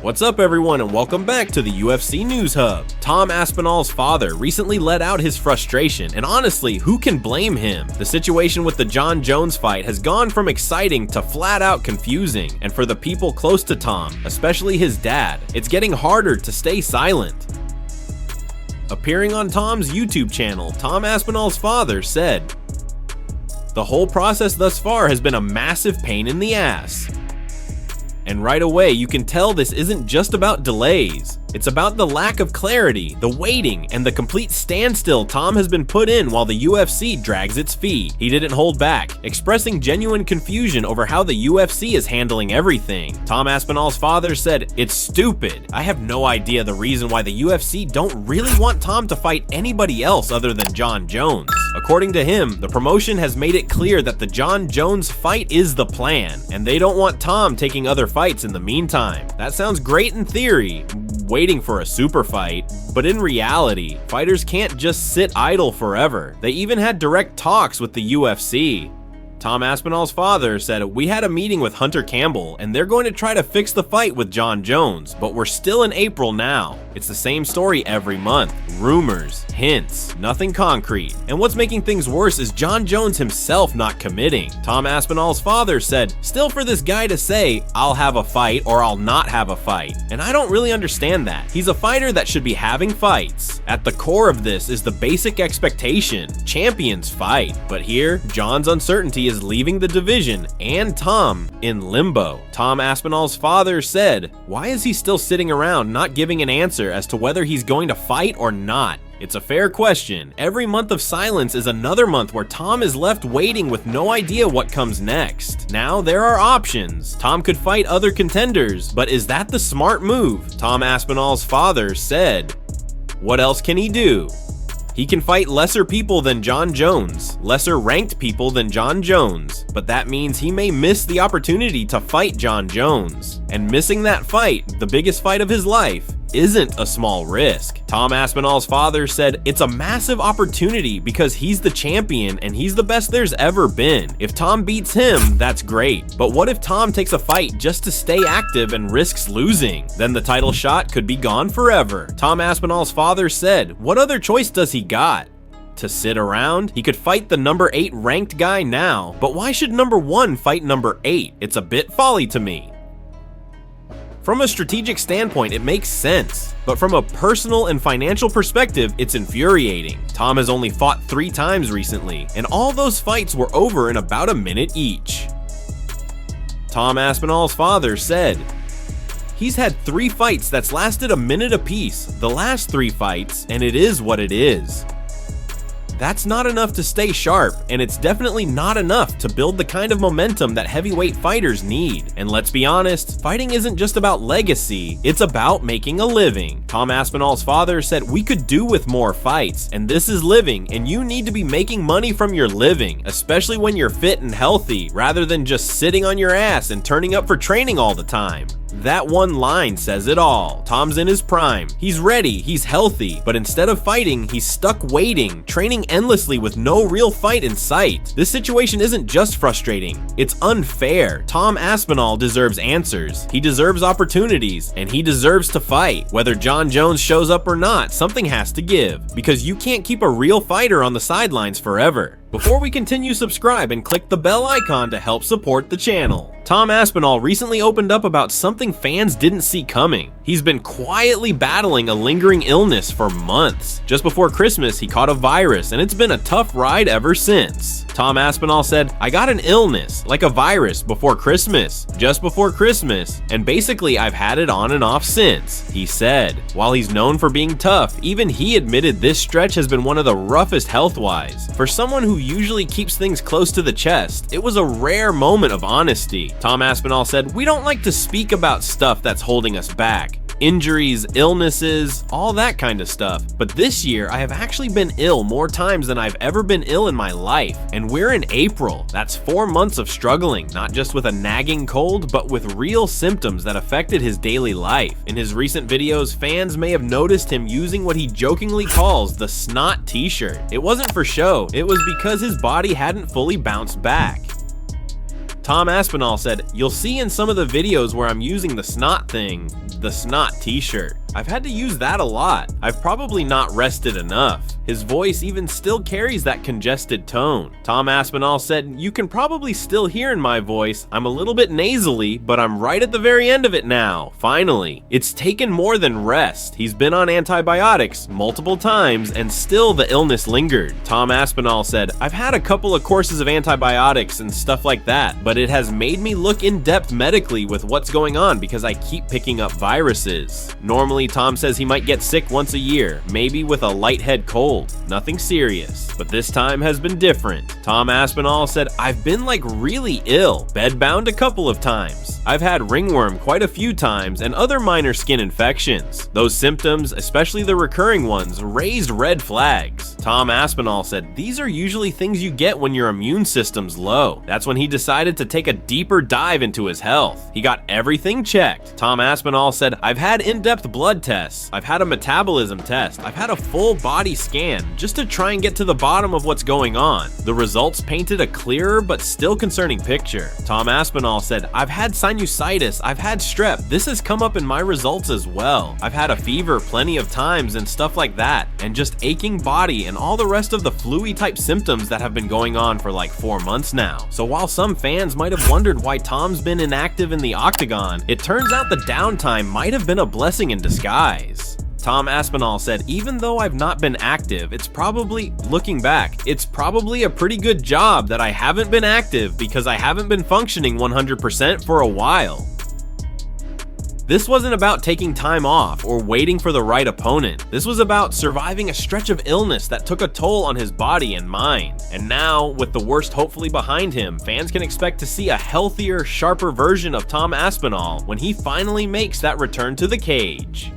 What's up everyone and welcome back to the UFC News Hub. Tom Aspinall's father recently let out his frustration, and honestly, who can blame him? The situation with the Jon Jones fight has gone from exciting to flat out confusing, and for the people close to Tom, especially his dad, it's getting harder to stay silent. Appearing on Tom's YouTube channel, Tom Aspinall's father said, "The whole process thus far has been a massive pain in the ass. And right away, you can tell this isn't just about delays. It's about the lack of clarity, the waiting, and the complete standstill Tom has been put in while the UFC drags its feet." He didn't hold back, expressing genuine confusion over how the UFC is handling everything. Tom Aspinall's father said, "It's stupid. I have no idea the reason why the UFC don't really want Tom to fight anybody else other than Jon Jones." According to him, the promotion has made it clear that the Jon Jones fight is the plan, and they don't want Tom taking other fights in the meantime. That sounds great in theory, waiting for a super fight, but in reality, fighters can't just sit idle forever. They even had direct talks with the UFC. Tom Aspinall's father said, "We had a meeting with Hunter Campbell, and they're going to try to fix the fight with Jon Jones, but we're still in April now. It's the same story every month. Rumors, hints, nothing concrete. And what's making things worse is Jon Jones himself not committing." Tom Aspinall's father said, "Still for this guy to say, 'I'll have a fight' or 'I'll not have a fight.' And I don't really understand that. He's a fighter that should be having fights. At the core of this is the basic expectation. Champions fight. But here, Jon's uncertainty is leaving the division and Tom in limbo." Tom Aspinall's father said, "Why is he still sitting around not giving an answer as to whether he's going to fight or not? It's a fair question. Every month of silence is another month where Tom is left waiting with no idea what comes next. Now there are options. Tom could fight other contenders, but is that the smart move?" Tom Aspinall's father said, "What else can he do? He can fight lesser people than Jon Jones, lesser ranked people than Jon Jones, but that means he may miss the opportunity to fight Jon Jones. And missing that fight, the biggest fight of his life, isn't a small risk." Tom Aspinall's father said, "It's a massive opportunity because he's the champion and he's the best there's ever been. If Tom beats him, that's great. But what if Tom takes a fight just to stay active and risks losing? Then the title shot could be gone forever." Tom Aspinall's father said, "What other choice does he got? To sit around? He could fight the number 8 ranked guy now, but why should number 1 fight number 8? It's a bit folly to me. From a strategic standpoint, it makes sense, but from a personal and financial perspective, it's infuriating. Tom has only fought 3 times recently, and all those fights were over in about a minute each." Tom Aspinall's father said, "He's had 3 fights that's lasted a minute apiece, the last 3 fights, and it is what it is. That's not enough to stay sharp, and it's definitely not enough to build the kind of momentum that heavyweight fighters need. And let's be honest, fighting isn't just about legacy, it's about making a living." Tom Aspinall's father said, "We could do with more fights, and this is living, and you need to be making money from your living, especially when you're fit and healthy, rather than just sitting on your ass and turning up for training all the time." That one line says it all. Tom's in his prime. He's ready, he's healthy, but instead of fighting, he's stuck waiting, training endlessly with no real fight in sight. This situation isn't just frustrating, it's unfair. Tom Aspinall deserves answers. He deserves opportunities, and he deserves to fight. Whether Jon Jones shows up or not, something has to give, because you can't keep a real fighter on the sidelines forever. Before we continue, subscribe and click the bell icon to help support the channel. Tom Aspinall recently opened up about something fans didn't see coming. He's been quietly battling a lingering illness for months. Just before Christmas, he caught a virus, and it's been a tough ride ever since. Tom Aspinall said, "I got an illness, like a virus, before Christmas, just before Christmas, and basically I've had it on and off since," he said. While he's known for being tough, even he admitted this stretch has been one of the roughest health-wise. For someone who usually keeps things close to the chest, it was a rare moment of honesty. Tom Aspinall said, "We don't like to speak about stuff that's holding us back. Injuries, illnesses, all that kind of stuff. But this year, I have actually been ill more times than I've ever been ill in my life. And we're in April. That's 4 months of struggling, not just with a nagging cold, but with real symptoms that affected his daily life." In his recent videos, fans may have noticed him using what he jokingly calls the snot t-shirt. It wasn't for show, it was because his body hadn't fully bounced back. Tom Aspinall said, "You'll see in some of the videos where I'm using the snot thing, the snot t-shirt. I've had to use that a lot. I've probably not rested enough." His voice even still carries that congested tone. Tom Aspinall said, "You can probably still hear in my voice, I'm a little bit nasally, but I'm right at the very end of it now, finally. It's taken more than rest. He's been on antibiotics multiple times and still the illness lingered." Tom Aspinall said, "I've had a couple of courses of antibiotics and stuff like that, but it has made me look in depth medically with what's going on because I keep picking up viruses. Normally, Tom says he might get sick once a year, maybe with a light head cold. Nothing serious, but this time has been different." Tom Aspinall said, "I've been like really ill, bedbound a couple of times. I've had ringworm quite a few times and other minor skin infections. Those symptoms, especially the recurring ones, raised red flags." Tom Aspinall said, "These are usually things you get when your immune system's low." That's when he decided to take a deeper dive into his health. He got everything checked. Tom Aspinall said, "I've had in-depth blood tests. I've had a metabolism test. I've had a full body scan just to try and get to the bottom of what's going on. The results painted a clearer but still concerning picture." Tom Aspinall said, "I've had sinusitis, I've had strep. This has come up in my results as well. I've had a fever plenty of times and stuff like that, and just aching body and all the rest of the flu-y type symptoms that have been going on for like 4 months now." So while some fans might have wondered why Tom's been inactive in the octagon, it turns out the downtime might have been a blessing in disguise. Tom Aspinall said, "Even though I've not been active, looking back, it's probably a pretty good job that I haven't been active because I haven't been functioning 100% for a while." This wasn't about taking time off or waiting for the right opponent. This was about surviving a stretch of illness that took a toll on his body and mind. And now, with the worst hopefully behind him, fans can expect to see a healthier, sharper version of Tom Aspinall when he finally makes that return to the cage.